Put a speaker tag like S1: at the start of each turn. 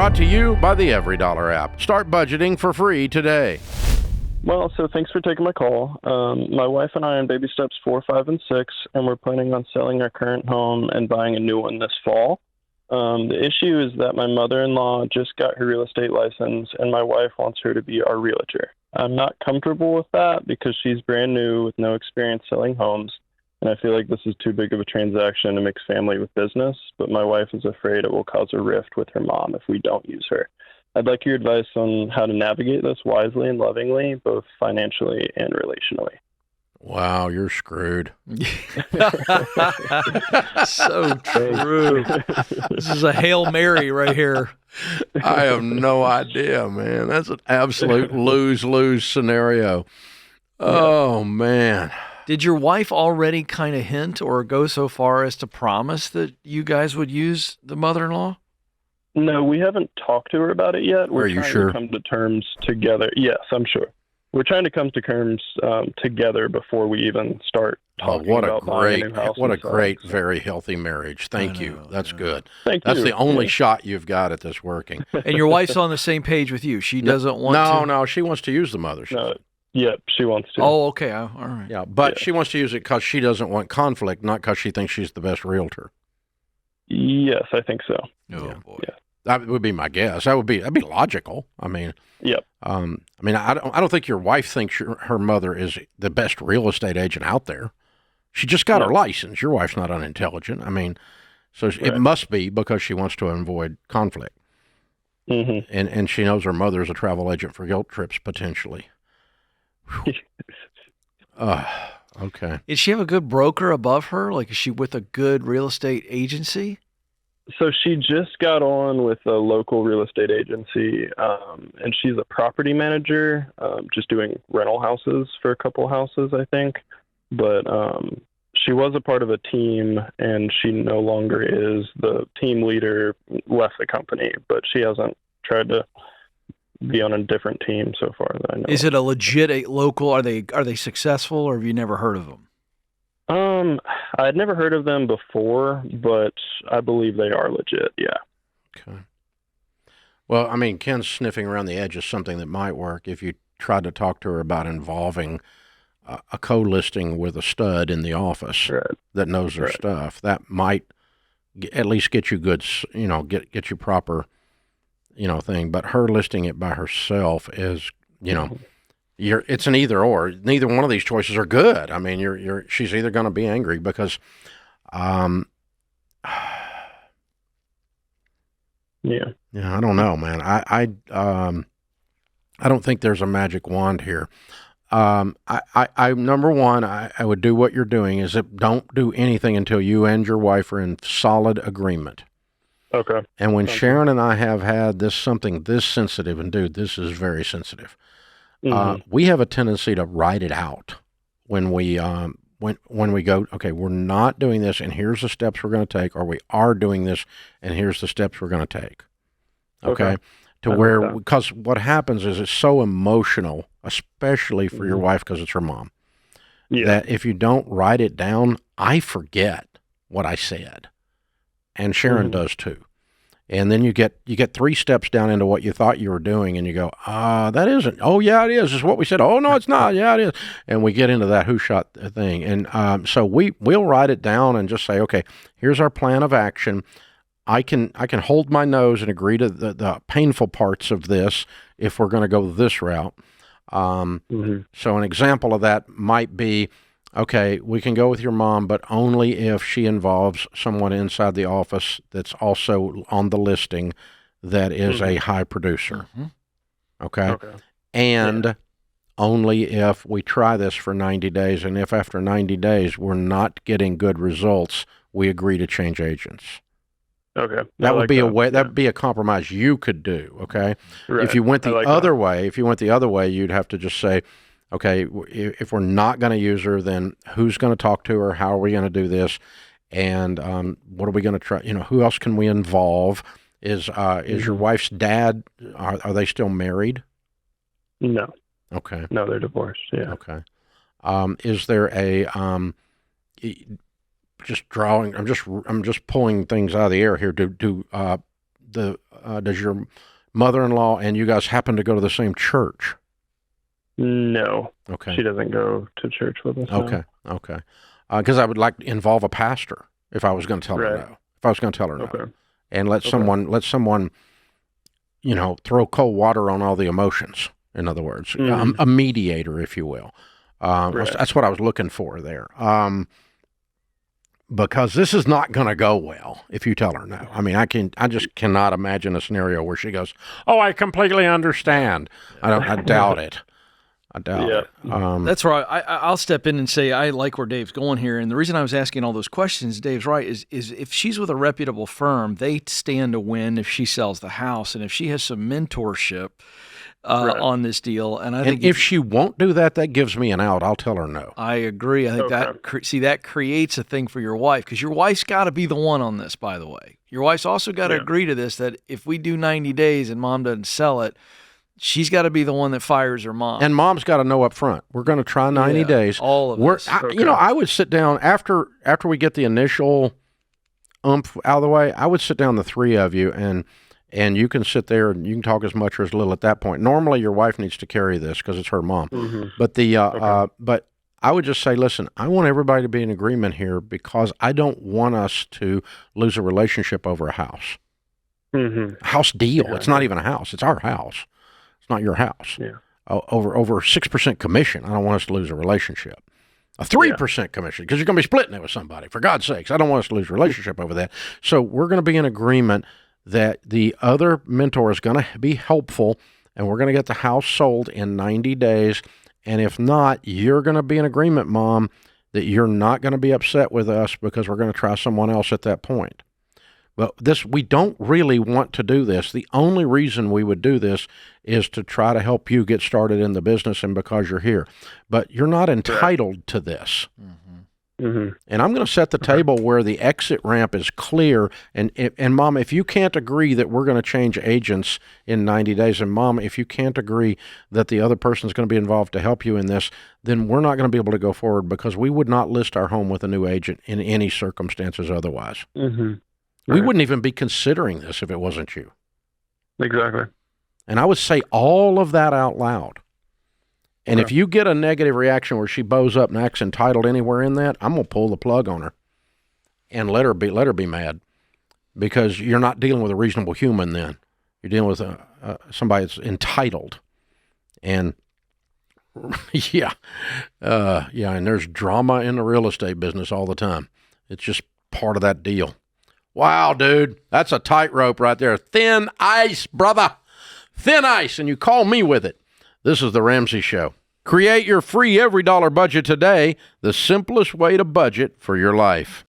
S1: Brought to you by the Every Dollar app. Start budgeting for free today.
S2: Well, so thanks for taking my call. My wife and I are in baby steps 4, 5, and 6, and we're planning on selling our current home and buying a new one this fall. The issue is that my mother-in-law just got her real estate license, and my wife wants her to be our realtor. I'm not comfortable with that because she's brand new with no experience selling homes, and I feel like this is too big of a transaction to mix family with business, but my wife is afraid it will cause a rift with her mom if we don't use her. I'd like your advice on how to navigate this wisely and lovingly, both financially and relationally.
S1: Wow, you're screwed.
S3: So true. This is a Hail Mary right here.
S1: I have no idea, man. That's an absolute lose-lose scenario. Oh, man.
S3: Did your wife already kind of hint or go so far as to promise that you guys would use the mother-in-law?
S2: No, we haven't talked to her about it yet. We're
S1: Are you
S2: trying
S1: sure?
S2: to come to terms together. Yes, I'm sure. We're trying to come to terms together before we even start talking about buying a new house.
S1: What a
S2: and stuff.
S1: great, very healthy marriage. Thank you. That's good. That's
S2: you.
S1: the only
S2: Yeah.
S1: shot you've got at this working.
S3: And your wife's on the same page with you. She doesn't want to?
S1: No, she wants to use the mothership.
S2: No, yep, she wants to.
S3: Oh, okay. All right.
S1: Yeah, but she wants to use it because she doesn't want conflict, not because she thinks she's the best realtor.
S2: Yes, I think so.
S3: Oh, boy.
S2: Yeah.
S1: That would be my guess. That'd be logical. I mean,
S2: Yep.
S1: I don't think your wife thinks her mother is the best real estate agent out there. She just got her license. Your wife's not unintelligent. I mean, so it must be because she wants to avoid conflict.
S2: Mm-hmm.
S1: And she knows her mother's a travel agent for guilt trips potentially. Okay.
S3: Did she have a good broker above her? Like, is she with a good real estate agency?
S2: So she just got on with a local real estate agency, and she's a property manager, just doing rental houses for a couple houses, I think. But she was a part of a team, and she no longer is. The team leader left the company, but she hasn't tried to be on a different team so far that I know.
S3: Is it a legit local? Are they successful, or have you never heard of them?
S2: I'd never heard of them before, but I believe they are legit, yeah.
S1: Okay. Well, I mean, Ken's sniffing around the edge is something that might work if you tried to talk to her about involving a co-listing with a stud in the office that knows their stuff. That might at least get you good, get you proper, thing. But her listing it by herself is, it's an either or. Neither one of these choices are good. I mean, she's either going to be angry because,
S2: yeah,
S1: I don't know, man. I don't think there's a magic wand here. Number one, I would do what you're doing is don't do anything until you and your wife are in solid agreement.
S2: Okay.
S1: And when Sharon and I have had something this sensitive, and dude, this is very sensitive. We have a tendency to write it out when we go, okay, we're not doing this, and here's the steps we're going to take, or we are doing this, and here's the steps we're going to take. Okay. To where, because what happens is it's so emotional, especially for your wife because it's her mom, that if you don't write it down, I forget what I said, and Sharon does too. And then you get 3 steps down into what you thought you were doing, and you go, that isn't. Oh, yeah, it is. It's what we said. Oh, no, it's not. Yeah, it is. And we get into that who shot thing. And so we'll write it down and just say, okay, here's our plan of action. I can hold my nose and agree to the painful parts of this if we're going to go this route. So an example of that might be, okay, we can go with your mom, but only if she involves someone inside the office that's also on the listing that is a high producer. Okay? And only if we try this for 90 days, and if after 90 days we're not getting good results, we agree to change agents.
S2: Okay.
S1: That would be a way. That would be a compromise you could do. Okay.
S2: Right.
S1: If you went the other way, you'd have to just say, okay, if we're not going to use her, then who's going to talk to her? How are we going to do this? And what are we going to try? Who else can we involve? Is your wife's dad? Are they still married?
S2: No.
S1: Okay.
S2: No, they're divorced. Yeah.
S1: Okay. Is there a just drawing? I'm just pulling things out of the air here. Do the does your mother-in-law and you guys happen to go to the same church?
S2: No.
S1: Okay.
S2: She doesn't go to church with us.
S1: Okay. Okay. Because I would like to involve a pastor if I was going to tell her no. If I was going to tell her no, and let someone, throw cold water on all the emotions. In other words, a mediator, if you will. That's what I was looking for there. Because this is not going to go well if you tell her no. I mean, I just cannot imagine a scenario where she goes, "Oh, I completely understand." I doubt it. I doubt it.
S3: That's right. I'll step in and say I like where Dave's going here, and the reason I was asking all those questions, Dave's right, is if she's with a reputable firm, they stand to win if she sells the house, and if she has some mentorship on this deal, and I think
S1: if she won't do that, that gives me an out. I'll tell her no.
S3: I agree. I think that creates a thing for your wife, because your wife's got to be the one on this. By the way, your wife's also got to agree to this. That if we do 90 days and mom doesn't sell it, she's got to be the one that fires her mom.
S1: And mom's got to know up front, we're going to try 90 days.
S3: All of this.
S1: I would sit down after we get the initial out of the way. I would sit down, the three of you, and you can sit there and you can talk as much or as little at that point. Normally, your wife needs to carry this because it's her mom. But but I would just say, listen, I want everybody to be in agreement here because I don't want us to lose a relationship over a house. House deal. Yeah, it's not even a house. It's our house. It's not your house.
S2: Yeah.
S1: Over 6% commission. I don't want us to lose a relationship. A 3% commission, because you're going to be splitting it with somebody. For God's sakes, I don't want us to lose a relationship over that. So we're going to be in agreement that the other mentor is going to be helpful, and we're going to get the house sold in 90 days. And if not, you're going to be in agreement, Mom, that you're not going to be upset with us because we're going to try someone else at that point. But we don't really want to do this. The only reason we would do this is to try to help you get started in the business and because you're here. But you're not entitled to this. And I'm going to set the table where the exit ramp is clear. And Mom, if you can't agree that we're going to change agents in 90 days, and Mom, if you can't agree that the other person's going to be involved to help you in this, then we're not going to be able to go forward because we would not list our home with a new agent in any circumstances otherwise. We wouldn't even be considering this if it wasn't you.
S2: Exactly.
S1: And I would say all of that out loud. And if you get a negative reaction where she bows up and acts entitled anywhere in that, I'm going to pull the plug on her and let her be mad, because you're not dealing with a reasonable human then. You're dealing with somebody that's entitled. And and there's drama in the real estate business all the time. It's just part of that deal. Wow, dude, that's a tightrope right there. Thin ice, brother. Thin ice, and you call me with it. This is The Ramsey Show. Create your free every dollar budget today, the simplest way to budget for your life.